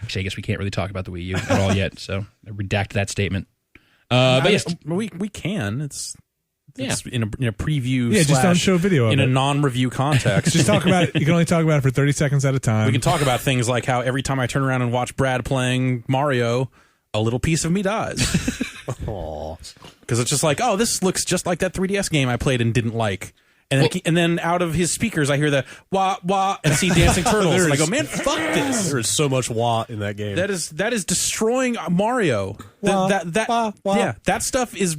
Actually, I guess we can't really talk about the Wii U at all yet, so I redact that statement. But yes, we can. It's in a preview. Yeah, just don't show video of in it. a non-review context. Just talk about it. You can only talk about it for 30 seconds at a time. We can talk about things like how every time I turn around and watch Brad playing Mario, a little piece of me dies. Because it's just like, oh, this looks just like that 3DS game I played and didn't like. And then out of his speakers, I hear the wah wah and see dancing turtles, and I go, man, fuck this. There is so much wah in that game. That is destroying Mario. That stuff is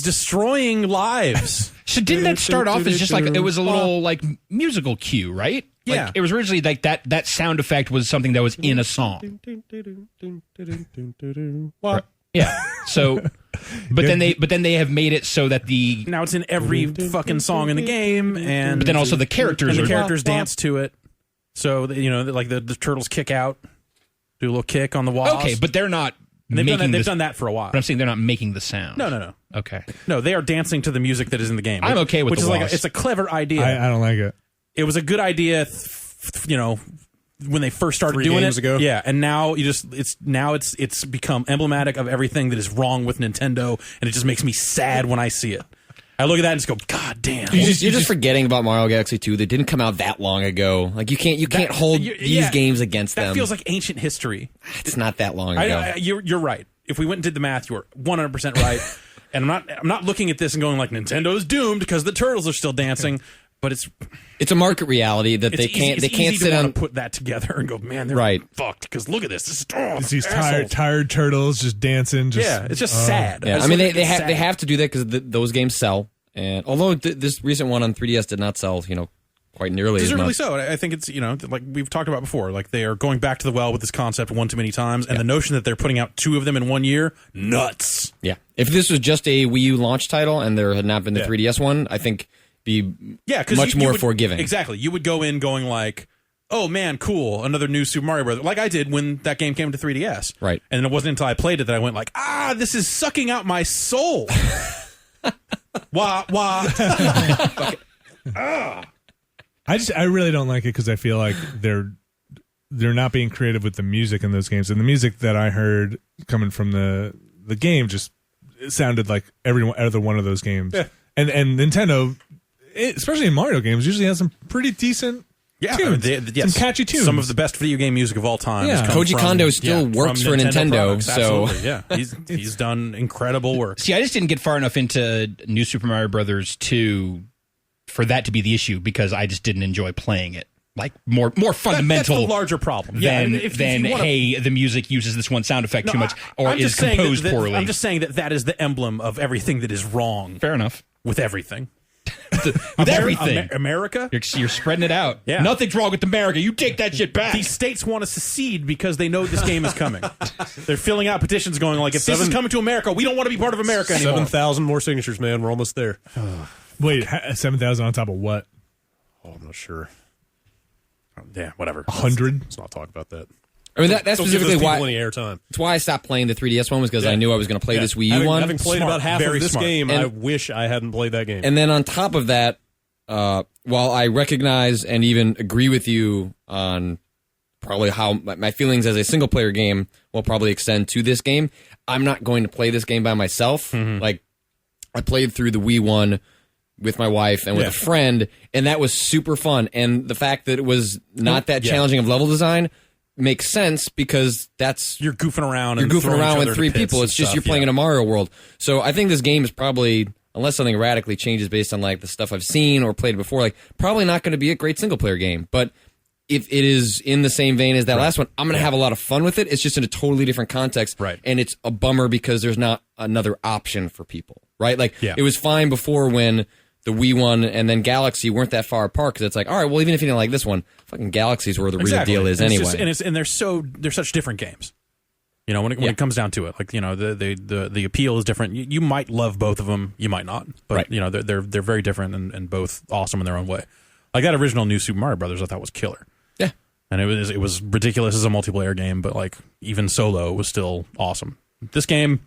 destroying lives. So didn't that start off as just like it was a little like musical cue, right? Yeah, like, it was originally like that sound effect was something that was in a song. Right. Yeah. So, but then they have made it so that now it's in every fucking song in the game, and but then also the characters dance to it. So like the turtles kick out, do a little kick on the walls. Okay, but they're not. They've done that for a while. But I'm saying they're not making the sound. No. Okay. No, they are dancing to the music that is in the game. I'm okay with which the is walls. like it's a clever idea. I don't like it. It was a good idea, when they first started doing it. Ago. Yeah, and now it's become emblematic of everything that is wrong with Nintendo, and it just makes me sad when I see it. I look at that and just go, God damn! You're just forgetting about Mario Galaxy 2. That didn't come out that long ago. Like you can't hold these games against them. That feels like ancient history. It's not that long ago. You're right. If we went and did the math, you were 100% right. And I'm not looking at this and going like Nintendo's doomed because the turtles are still dancing. But it's a market reality that they can't sit on put that together and go, man, they're fucked because look at this. It's these tired turtles just dancing. It's just sad. Yeah, I mean they have to do that because those games sell. And although this recent one on 3DS did not sell, quite nearly as much. So. I think it's like we've talked about before. Like they are going back to the well with this concept one too many times, and the notion that they're putting out 2 of them in 1 year, nuts. Yeah, if this was just a Wii U launch title and there had not been the 3DS one, I think. Be much more forgiving. Exactly. You would go in going like, oh man, cool, another new Super Mario Bros. Like I did when that game came to 3DS. Right. And it wasn't until I played it that I went like, this is sucking out my soul. Wah. I really don't like it because I feel like they're not being creative with the music in those games. And the music that I heard coming from the game just sounded like every other one of those games. Yeah. And Nintendo, especially in Mario games, usually has some pretty decent tunes. Some catchy tunes. Some of the best video game music of all time. Yeah. Koji Kondo still works for Nintendo, so he's done incredible work. See, I just didn't get far enough into New Super Mario Brothers 2 for that to be the issue because I just didn't enjoy playing it. Like more fundamental, that's the larger problem than the music uses this one sound effect too much or is composed poorly. I'm just saying that is the emblem of everything that is wrong. Fair enough. With everything. With everything. America? You're spreading it out. Yeah. Nothing's wrong with America. You take that shit back. These states want to secede because they know this game is coming. They're filling out petitions going like, if this is coming to America, we don't want to be part of America anymore. 7,000 more signatures, man. We're almost there. Wait, 7,000 on top of what? Oh, I'm not sure. Yeah, whatever. 100? Let's not talk about that. I mean, that's specifically why. Any airtime. That's why I stopped playing the 3DS one was because I knew I was going to play this Wii U one. Having played about half of this game, and I wish I hadn't played that game. And then on top of that, while I recognize and even agree with you on probably how my feelings as a single player game will probably extend to this game, I'm not going to play this game by myself. Mm-hmm. Like I played through the Wii one with my wife and with a friend, and that was super fun. And the fact that it was not that challenging of level design makes sense because you're goofing around. You're goofing around with 3 people. It's just you're playing in a Mario world. So I think this game is probably, unless something radically changes based on like the stuff I've seen or played before, like probably not going to be a great single player game. But if it is in the same vein as that last one, I'm going to have a lot of fun with it. It's just in a totally different context. Right. And it's a bummer because there's not another option for people. Right. Like it was fine before when the Wii one and then Galaxy weren't that far apart because it's like, all right, well, even if you didn't like this one, fucking Galaxy's where the real deal is anyway. And they're such different games. When it comes down to it, like the appeal is different. You might love both of them, you might not, but they're very different and both awesome in their own way. Like that original New Super Mario Brothers, I thought was killer. Yeah, and it was ridiculous as a multiplayer game, but like even solo was still awesome. This game,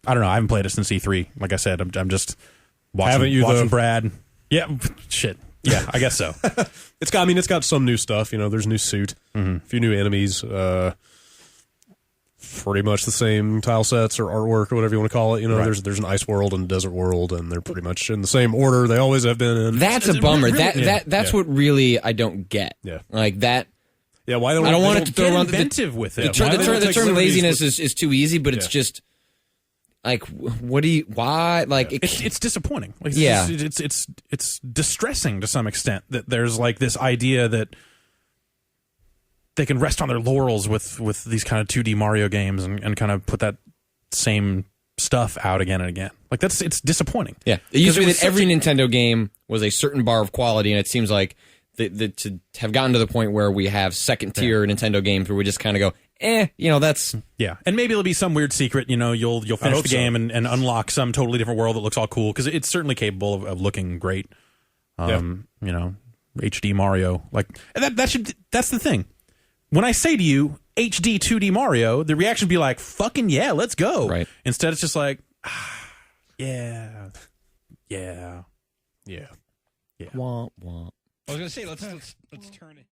I don't know. I haven't played it since E3. Like I said, I'm just. Watching Brad. Yeah, shit. Yeah, I guess so. It's got some new stuff. There's a new suit, a few new enemies, pretty much the same tile sets or artwork or whatever you want to call it. Right. There's an ice world and a desert world, and they're pretty much in the same order they always have been in. That's a bummer. That's what really I don't get. Yeah. Like that. Yeah, why don't I don't they want it to throw around inventive with it. The term laziness is too easy, but it's just like, why? Like, it's disappointing. Like, yeah, it's distressing to some extent that there's like this idea that they can rest on their laurels with these kind of 2D Mario games and kind of put that same stuff out again and again. Like it's disappointing. Yeah, it used to be that every Nintendo game was a certain bar of quality, and it seems like to have gotten to the point where we have second tier Nintendo games where we just kind of go, that's and maybe it'll be some weird secret. You'll finish the game and unlock some totally different world that looks all cool because it's certainly capable of looking great. HD Mario, like that's the thing. When I say to you HD 2D Mario, the reaction would be like, "Fucking yeah, let's go!" Right. Instead, it's just like, yeah. Wah, wah. I was gonna say let's turn it.